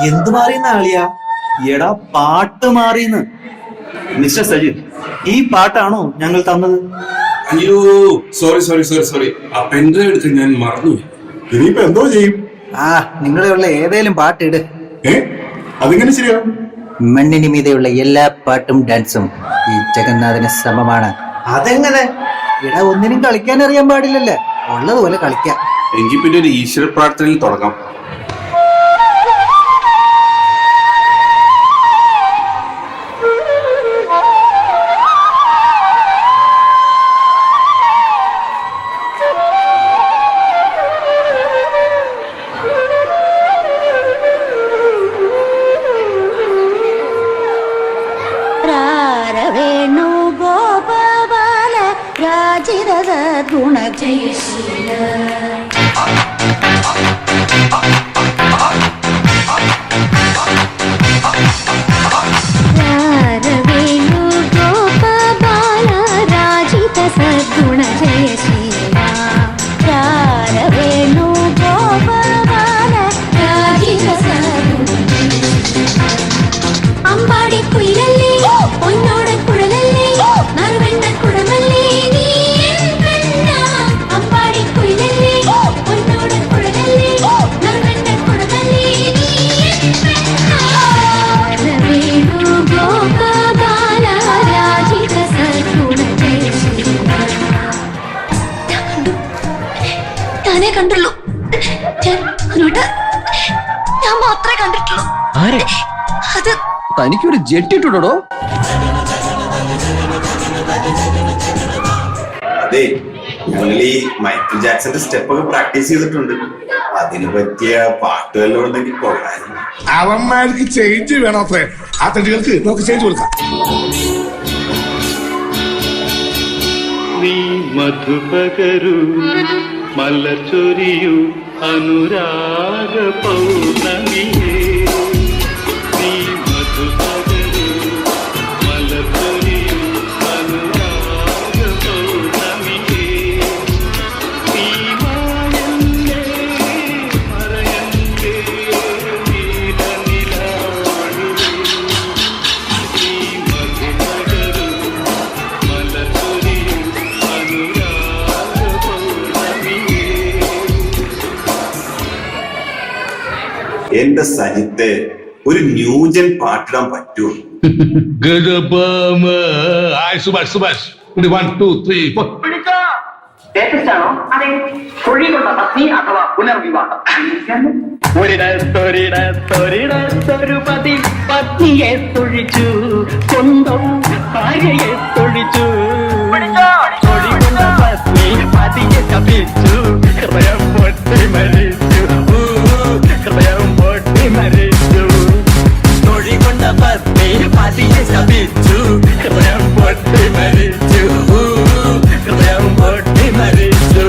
എന്ത് മാറിയെന്ന ആളിയാ? എടാ പാട്ട് മാറിയെന്ന്. മിസ്റ്റർ സജിൻ, ഈ പാട്ടാണോ ഞങ്ങൾ തന്നത്? അയ്യോ, സോറി. ആ പെൻഡ്രൈവ് എടുത്ത് ഞാൻ മറന്നുപോയി. ഇനിയിപ്പോ എന്തോ ചെയ്യും? നിങ്ങളുള്ള ഏതേലും പാട്ടിട്. അതിങ്ങനെ ശരിയാവും? മണ്ണിന് മീതെയുള്ള എല്ലാ പാട്ടും ഡാൻസും ഈ ജഗന്നാഥന് സമമാണ്. അതെങ്ങനെ? ഇവിടെ ഒന്നിനും കളിക്കാൻ അറിയാൻ പാടില്ലല്ലേ, ഉള്ളതുപോലെ കളിക്കാം. എങ്കിൽ പിന്നെ ഒരു ഈശ്വര പ്രാർത്ഥനയിൽ തുടങ്ങാം. ഗുണജയശീല രാരവേണു ഗോപബാല രാജിത സദ്ഗുണജയശീല രാരവേണു ഗോപബാല രാജിത സദ്ഗുണജയശീല അമ്പാടി കുയിലല്ലേ പൊന്നോട കുഴലല്ലേ നറുവെണ്ണ കുടമല്ലേ കണ്ടുള്ളൂ. ഞാൻ മാത്രമേ കണ്ടിട്ടുള്ളൂ. അത് തനിക്കൊരു ജെട്ടിട്ടുടോ? അതെ, ഞങ്ങൾ ഈ മൈക്കിൾ ജാക്സന്റെ സ്റ്റെപ്പൊക്കെ പ്രാക്ടീസ് ചെയ്തിട്ടുണ്ട്. അതിന് പറ്റിയ പാട്ടുകളിലും ഉണ്ടെങ്കിൽ കൊള്ളായിരുന്നു. അവന്മാർക്ക് ചേഞ്ച് വേണോ? അത്രേ ആ തടികൾക്ക് നമുക്ക് ചേഞ്ച് കൊടുക്കാം. നീ മധുപകരു മലച്ചൊരിയു അനുരാഗ പൗർണമിയേ. നീ മധുപകരു മലച്ചൊരിയു അനുരാഗ പൗർണമിയേ. നീ മായല്ലേ മറയല്ലേ നീലനിലാവിലേ. നീ മധുപകരു മലച്ചൊരിയു അനുരാഗ പൗർണമിയേ. എന്റെ സജിത്തെ, ഒരു ന്യൂജൻ പാട്ടിടാൻ പറ്റുമോ? സുഭാഷ് 1 2 3 ാണോ? അതെ, തൊഴിലുള്ള പത്നി അഥവാ പുനർവിവാഹം. ഒരിടത്തൊരു പത്നിയെ തൊഴിച്ചു, സ്വന്തം ഭാര്യയെ തൊഴിച്ചു. തൊഴികൊണ്ട പത്നി പതിയെ ശപിച്ചു, ഹൃദയം പൊട്ടി മരിച്ചു, ഹൃദയം പൊട്ടി മരിച്ചു. തൊഴികൊണ്ട പത്നി പതിയെ ശപിച്ചു, ഹൃദയം പൊട്ടി മരിച്ചു, ഹൃദയം പൊട്ടി മരിച്ചു.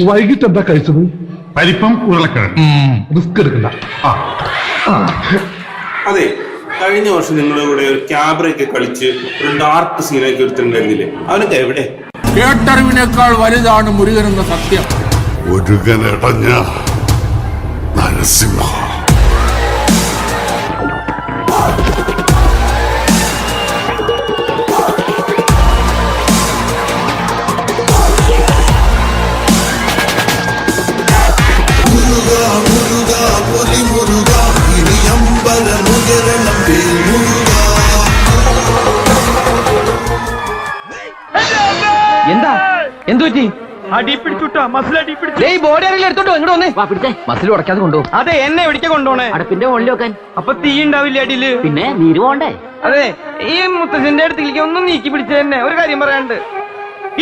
വൈകിട്ട് എന്താ കഴിച്ചത്? പരിപ്പം ഉരുളക്കിഴങ്ങ്. റിസ്ക് എടുക്കണ്ട. അതെ, കഴിഞ്ഞ വർഷം നിങ്ങളുടെ കൂടെ ഒരു ക്യാബറയൊക്കെ കളിച്ച് ഒരു ഡാർക്ക് സീനൊക്കെ എടുത്തിട്ടുണ്ടായിരുന്നില്ലേ? അവനൊക്കെ എവിടെ? കേട്ടറിവിനേക്കാൾ വലുതാണ് മുരുകൻ എന്ന സത്യം. മുരുകനടഞ്ഞ നരസിംഹ. എന്താ എന്തുപറ്റി? അടിപ്പിടിച്ചുട്ടാ, മസിൽ അടിപ്പിടിച്ചു. ബോഡി ആരെങ്കിലും എടുത്തോണ്ട് ഇങ്ങോട്ട് വന്നേ. മസിൽ ഉടക്കാതെ കൊണ്ടുപോകും. അതെ, എന്നെ എവിടേക്കാ കൊണ്ടുപോണേ? അടുപ്പിന്റെ മുകളിൽ വെക്കാൻ. അപ്പൊ തീ ഉണ്ടാവില്ല അടിയില്? പിന്നെ നീര് പോണ്ടേ? അതെ, ഈ മുത്തച്ഛന്റെ അടുത്തേക്ക് ഒന്നും നീക്കി പിടിച്ച തന്നെ ഒരു കാര്യം പറയാണ്ട്.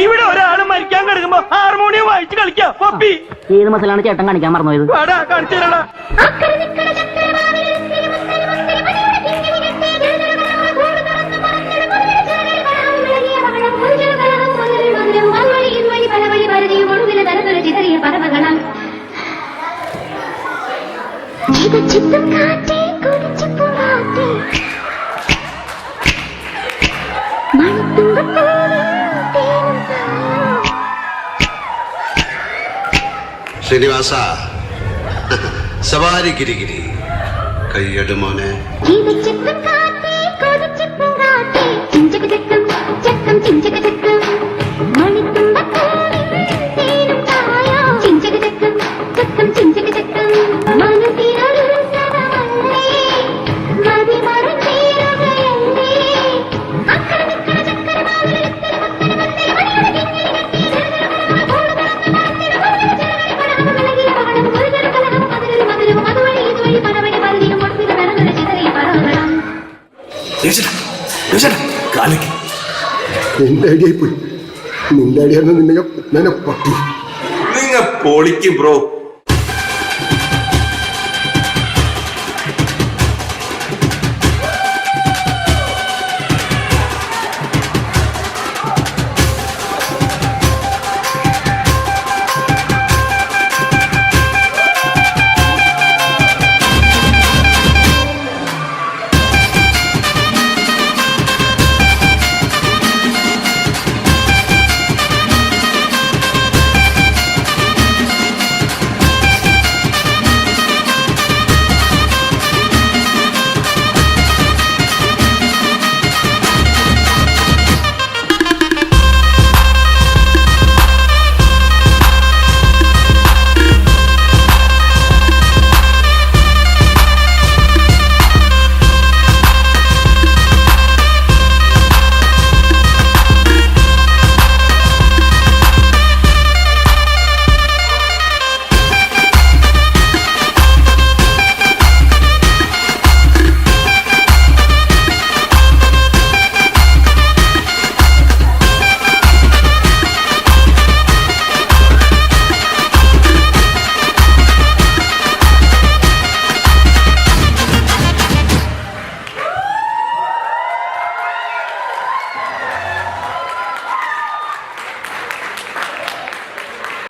ഇവിടെ ഒരാള് മരിക്കാൻ കിടക്കുമ്പോ ഹാർമോണിയം വായിച്ച് കളിക്കാം. പപ്പി ഏത് മസിലാണ് ചേട്ടൻ കാണിക്കാൻ മറന്നുപോയത്? കാണിച്ചു തരടാ. ചിത്തം കാറ്റേ കുടിച്ചു പോവാത്തേ മണിത്തുമ്പ ശ്രീനിവാസ സവാരി ഗിരിഗിരി കയ്യട് മോനെ. നിന്റെ ഐഡിയ പോയി. നിന്റെ ഐഡിയ നിന്നെ പട്ടി. നിങ്ങ പൊളിക്കും ബ്രോ.